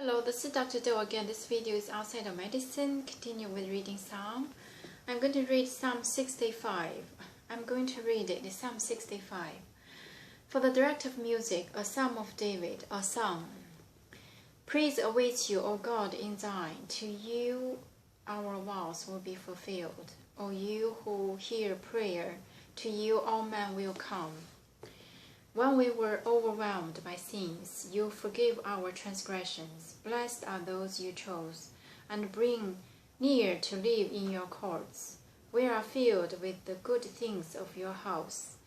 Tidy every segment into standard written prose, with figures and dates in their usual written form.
Hello, this is Dr. Do again. This video is outside of medicine. Continue with reading Psalm. I'm going to read Psalm 65. I'm going to read it, Psalm 65. For the director of music, a Psalm of David, a song. Praise awaits you, O God, in Zion. To you our vows will be fulfilled. O you who hear prayer, to you all men will come. When we were overwhelmed by sins, you forgive our transgressions. Blessed are those you chose, and bring near to live in your courts. We are filled with the good things of your house,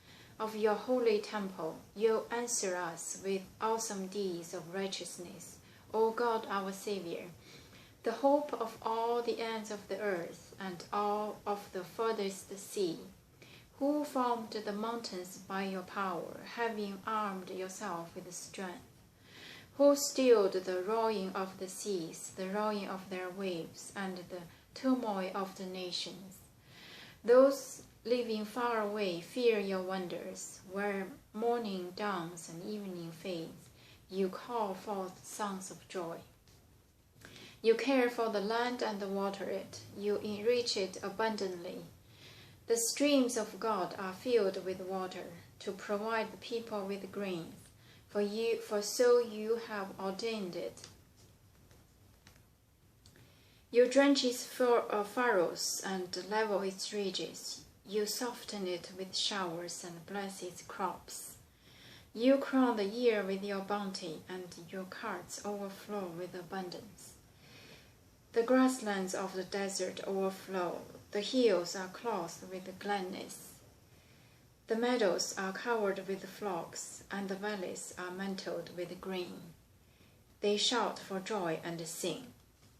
of your holy temple. You answer us with awesome deeds of righteousness, O God our Savior, the hope of all the ends of the earth and all of the furthest sea. Who formed the mountains by your power, having armed yourself with strength? Who stilled the roaring of the seas, the roaring of their waves, and the turmoil of the nations? Those living far away fear your wonders. Where morning dawns and evening fades, you call forth songs of joy. You care for the land and water it. You enrich it abundantly. The streams of God are filled with water to provide the people with grain, for so you have ordained it. You drench its furrows and level its ridges. You soften it with showers and bless its crops. You crown the year with your bounty, and your carts overflow with abundance. The grasslands of the desert overflow. The hills are clothed with gladness. The meadows are covered with flocks, and the valleys are mantled with green. They shout for joy and sing.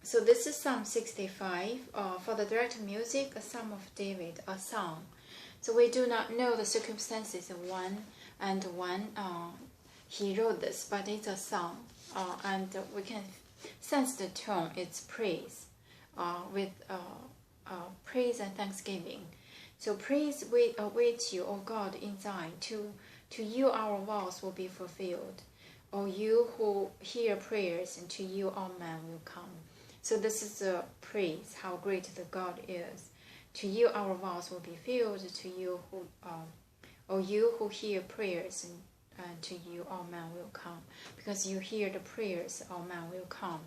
So this is Psalm 65. For the direct music, a Psalm of David, a song. So we do not know the circumstances of when he wrote this, but it's a song. And we can sense the tone, it's praise, with praise and thanksgiving. So praise awaits you, O God, in Zion. To you our vows will be fulfilled. O you who hear prayers, and to you all men will come. So this is a praise, how great the God is. To you our vows will be filled. To you who, O you who hear prayers, and to you all men will come. Because you hear the prayers, all men will come.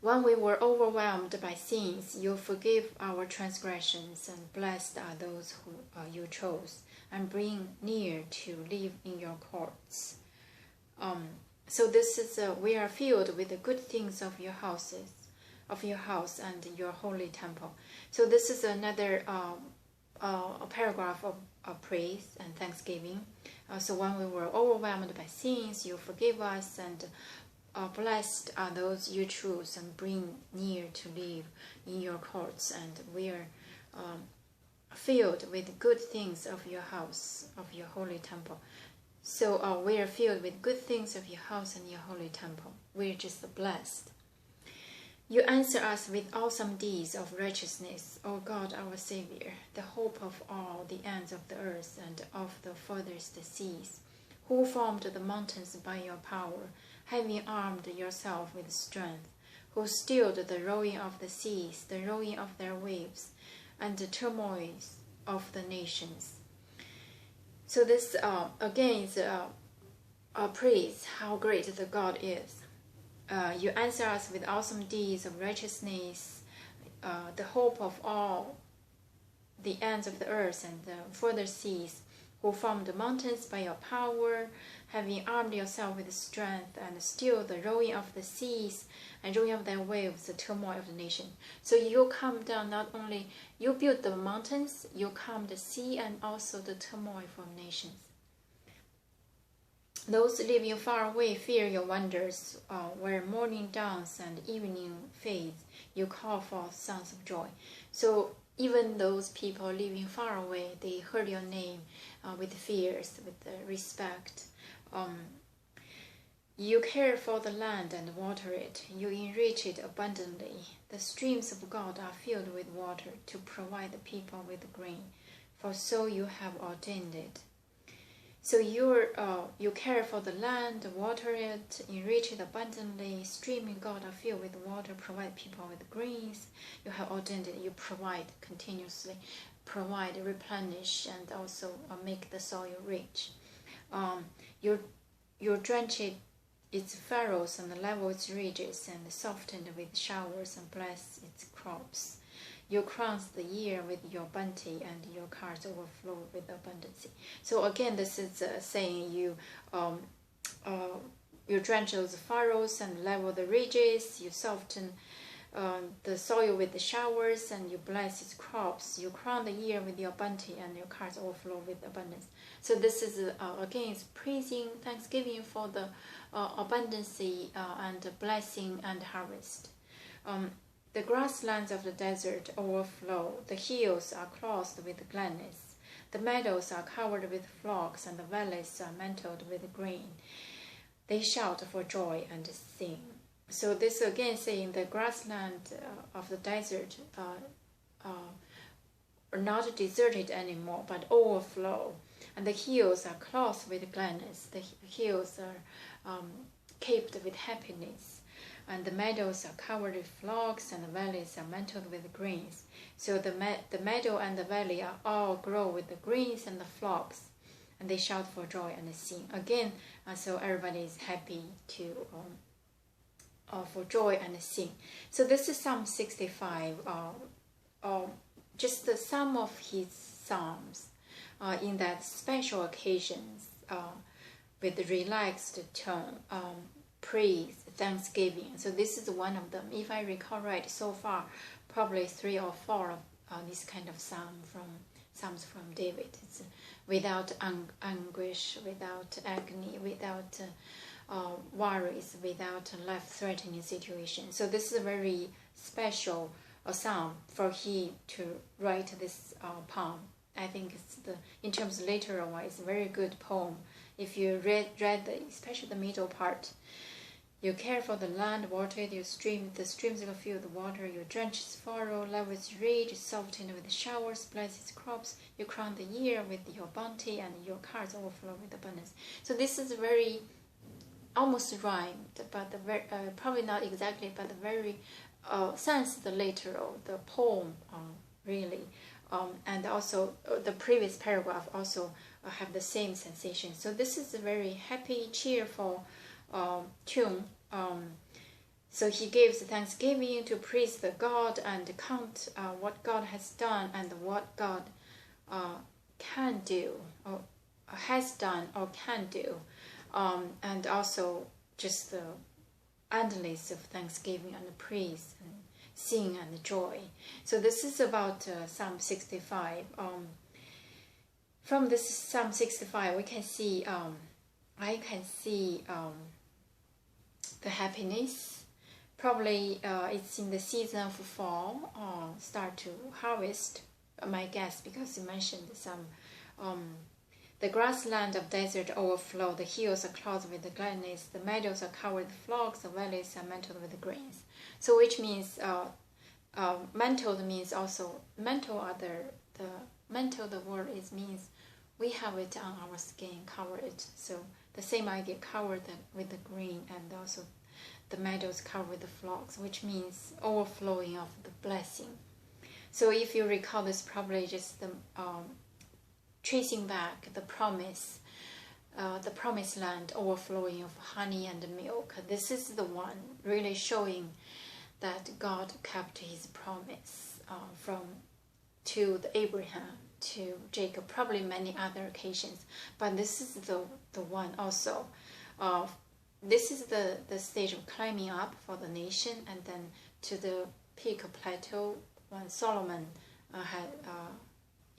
When we were overwhelmed by sins, you forgive our transgressions, and blessed are those who you chose, and bring near to live in your courts. So this is we are filled with the good things of your house and your holy temple. So this is another a paragraph of praise and thanksgiving. So when we were overwhelmed by sins, you forgive us, and blessed are those you choose and bring near to live in your courts, and we are filled with good things of your house, of your holy temple. So we are filled with good things of your house and your holy temple. We are just blessed. You answer us with awesome deeds of righteousness, O God our Savior, the hope of all the ends of the earth and of the furthest seas, who formed the mountains by your power, having armed yourself with strength, who stilled the roaring of the seas, the roaring of their waves, and the turmoils of the nations. So this again is a praise, how great the God is. You answer us with awesome deeds of righteousness, the hope of all the ends of the earth and the further seas, who formed the mountains by your power, having armed yourself with strength, and still the roaring of the seas and roaring of their waves, the turmoil of the nation. So you calm down, not only you build the mountains, you calm the sea and also the turmoil from nations. Those living far away fear your wonders. Where morning dawns and evening fades, you call forth songs of joy. So even those people living far away, they heard your name with fears, with respect. You care for the land and water it. You enrich it abundantly. The streams of God are filled with water to provide the people with grain, for so you have ordained it. So you care for the land, water it, enrich it abundantly, streaming God are filled with water, provide people with greens. You have ordained it, you provide continuously, provide, replenish, and also make the soil rich. You drench its furrows and level its ridges, and soften it with showers and bless its crops. You crown the year with your bounty, and your carts overflow with abundance. So again, this is saying you drench those furrows and level the ridges. You soften the soil with the showers, and you bless its crops. You crown the year with your bounty, and your carts overflow with abundance. So this is again, it's praising, thanksgiving for the abundance and blessing and harvest. The grasslands of the desert overflow. The hills are clothed with gladness. The meadows are covered with flocks, and the valleys are mantled with grain. They shout for joy and sing. So this again saying the grassland of the desert are not deserted anymore, but overflow. And the hills are clothed with gladness. The hills are capped with happiness. And the meadows are covered with flocks, and the valleys are mantled with greens. So the meadow and the valley are all grow with the greens and the flocks, and they shout for joy and sing. Again, so everybody is happy to for joy and sing. So this is Psalm 65, just some of his psalms in that special occasions with relaxed tone. Praise, thanksgiving. So this is one of them. If I recall right, so far, probably 3 or 4 of this kind of psalms from David. It's without anguish, without agony, without worries, without life-threatening situation. So this is a very special psalm for he to write this poem. I think it's in terms of literal wise, a very good poem. If you read especially the middle part. You care for the land, water it, the streams will fill the water, you drench its furrow, level its ridge, soften it with showers, bless its crops, you crown the year with your bounty, and your carts overflow with abundance. So this is very, almost rhymed, but probably not exactly, but the very sense, the literal, the poem really. And also the previous paragraph also have the same sensation. So this is a very happy, cheerful tune. So he gives thanksgiving to praise the God and count what God has done and what God can do or has done or can do, and also just the endless of thanksgiving and praise and sing and joy. So this is about Psalm 65. From this Psalm 65, we can see I can see the happiness. Probably it's in the season of fall, start to harvest, my guess, because you mentioned some. The grassland of desert overflow, the hills are clothed with the gladness, the meadows are covered with flocks, the valleys are mantled with grains. So which means, mantled means also, the word means we have it on our skin, cover it. So the same idea, covered with the green, and also the meadows covered with the flocks, which means overflowing of the blessing. So if you recall this, probably just the tracing back the promised land overflowing of honey and milk. This is the one really showing that God kept his promise to the Abraham, to Jacob, probably many other occasions, but this is the one also. This is the stage of climbing up for the nation, and then to the peak of plateau when Solomon had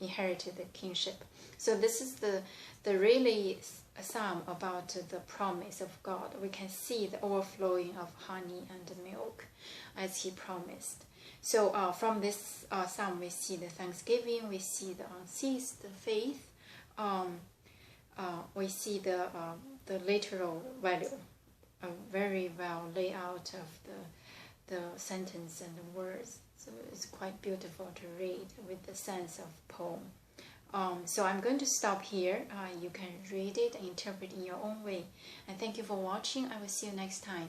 inherited the kingship. So this is the really psalm about the promise of God. We can see the overflowing of honey and milk as he promised. So from this psalm, we see the thanksgiving, we see the unceased faith, we see the literal value, very well laid out of the sentence and the words. So it's quite beautiful to read with the sense of poem. So I'm going to stop here. You can read it and interpret in your own way. And thank you for watching. I will see you next time.